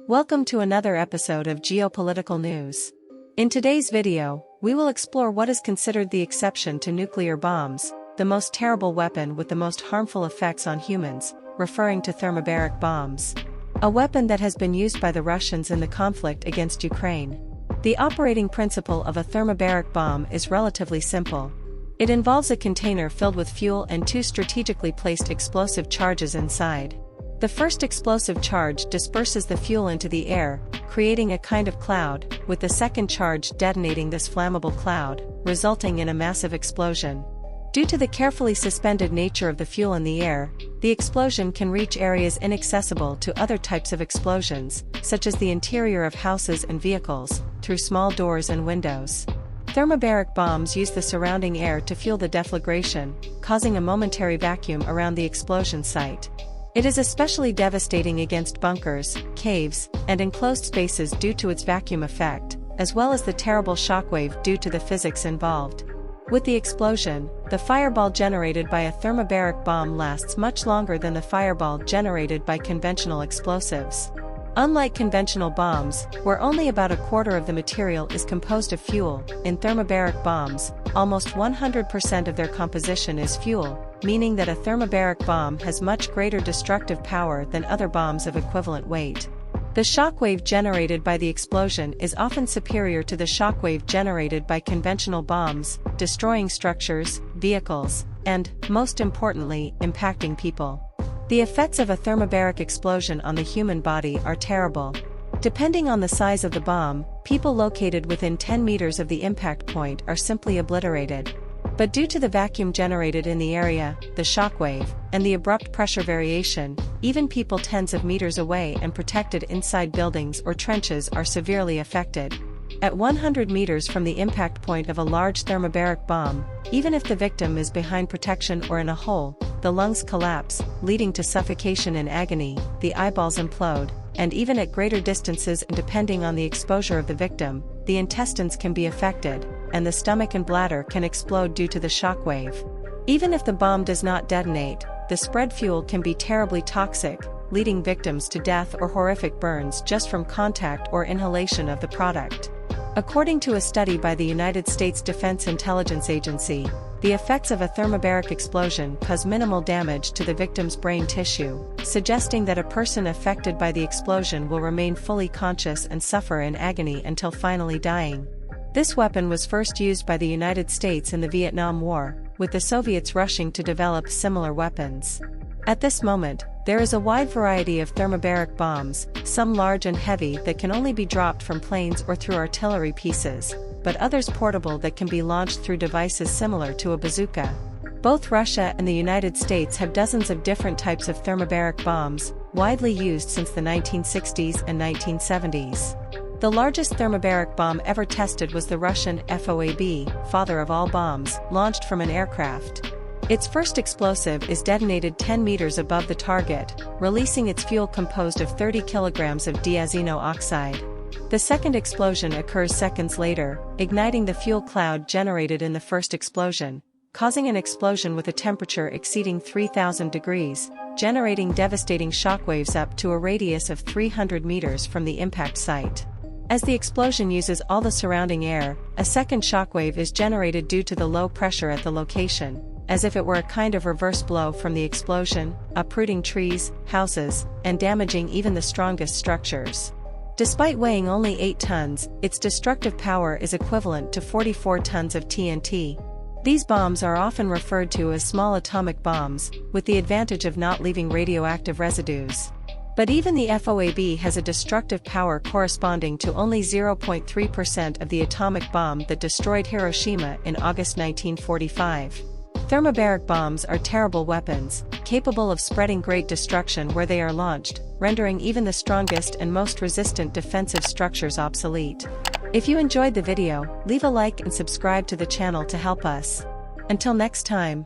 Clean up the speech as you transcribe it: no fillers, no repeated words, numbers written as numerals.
Welcome to another episode of Geopolitical News. In today's video, we will explore what is considered the exception to nuclear bombs, the most terrible weapon with the most harmful effects on humans, referring to thermobaric bombs. A weapon that has been used by the Russians in the conflict against Ukraine. The operating principle of a thermobaric bomb is relatively simple. It involves a container filled with fuel and two strategically placed explosive charges inside. The first explosive charge disperses the fuel into the air, creating a kind of cloud, with the second charge detonating this flammable cloud, resulting in a massive explosion. Due to the carefully suspended nature of the fuel in the air, the explosion can reach areas inaccessible to other types of explosions, such as the interior of houses and vehicles, through small doors and windows. Thermobaric bombs use the surrounding air to fuel the deflagration, causing a momentary vacuum around the explosion site. It is especially devastating against bunkers, caves, and enclosed spaces due to its vacuum effect, as well as the terrible shockwave due to the physics involved. With the explosion, the fireball generated by a thermobaric bomb lasts much longer than the fireball generated by conventional explosives. Unlike conventional bombs, where only about a quarter of the material is composed of fuel, in thermobaric bombs, almost 100% of their composition is fuel, meaning that a thermobaric bomb has much greater destructive power than other bombs of equivalent weight. The shockwave generated by the explosion is often superior to the shockwave generated by conventional bombs, destroying structures, vehicles, and, most importantly, impacting people. The effects of a thermobaric explosion on the human body are terrible. Depending on the size of the bomb, people located within 10 meters of the impact point are simply obliterated. But due to the vacuum generated in the area, the shockwave, and the abrupt pressure variation, even people tens of meters away and protected inside buildings or trenches are severely affected. At 100 meters from the impact point of a large thermobaric bomb, even if the victim is behind protection or in a hole, the lungs collapse, leading to suffocation and agony, the eyeballs implode, and even at greater distances and depending on the exposure of the victim, the intestines can be affected, and the stomach and bladder can explode due to the shockwave. Even if the bomb does not detonate, the spread fuel can be terribly toxic, leading victims to death or horrific burns just from contact or inhalation of the product. According to a study by the United States Defense Intelligence Agency, the effects of a thermobaric explosion cause minimal damage to the victim's brain tissue, suggesting that a person affected by the explosion will remain fully conscious and suffer in agony until finally dying. This weapon was first used by the United States in the Vietnam War, with the Soviets rushing to develop similar weapons. At this moment, there is a wide variety of thermobaric bombs, some large and heavy that can only be dropped from planes or through artillery pieces, but others portable that can be launched through devices similar to a bazooka. Both Russia and the United States have dozens of different types of thermobaric bombs, widely used since the 1960s and 1970s. The largest thermobaric bomb ever tested was the Russian FOAB, father of all bombs, launched from an aircraft. Its first explosive is detonated 10 meters above the target, releasing its fuel composed of 30 kilograms of diazino oxide. The second explosion occurs seconds later, igniting the fuel cloud generated in the first explosion, causing an explosion with a temperature exceeding 3,000 degrees, generating devastating shockwaves up to a radius of 300 meters from the impact site. As the explosion uses all the surrounding air, a second shockwave is generated due to the low pressure at the location, as if it were a kind of reverse blow from the explosion, uprooting trees, houses, and damaging even the strongest structures. Despite weighing only 8 tons, its destructive power is equivalent to 44 tons of TNT. These bombs are often referred to as small atomic bombs, with the advantage of not leaving radioactive residues. But even the FOAB has a destructive power corresponding to only 0.3% of the atomic bomb that destroyed Hiroshima in August 1945. Thermobaric bombs are terrible weapons, capable of spreading great destruction where they are launched, rendering even the strongest and most resistant defensive structures obsolete. If you enjoyed the video, leave a like and subscribe to the channel to help us. Until next time.